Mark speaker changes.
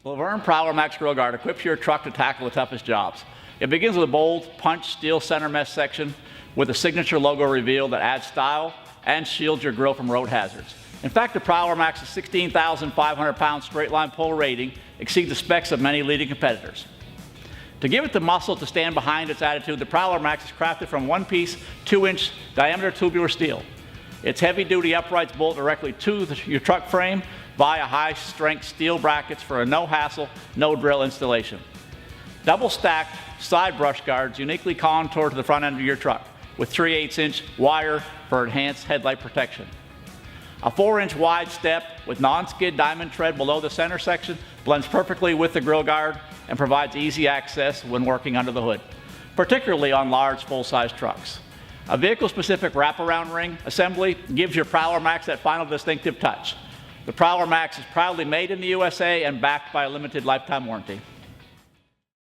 Speaker 1: LUVERNE Prowler Max Grill Guard equips your truck to tackle the toughest jobs. It begins with a bold, punch steel center mesh section with a signature logo reveal that adds style and shields your grill from road hazards. In fact, the Prowler Max's 16,500 pound straight line pull rating exceeds the specs of many leading competitors. To give it the muscle to stand behind its attitude, the Prowler Max is crafted from one-piece, 2-inch diameter tubular steel. Its heavy-duty uprights bolt directly to your truck frame via high-strength steel brackets for a no-hassle, no-drill installation. Double-stacked side brush guards uniquely contour to the front end of your truck with 3/8-inch wire for enhanced headlight protection. A 4-inch wide step with non-skid diamond tread below the center section blends perfectly with the grill guard and provides easy access when working under the hood, particularly on large full-size trucks. A vehicle-specific wraparound ring assembly gives your Prowler Max that final distinctive touch. The Prowler Max is proudly made in the USA and backed by a limited lifetime warranty.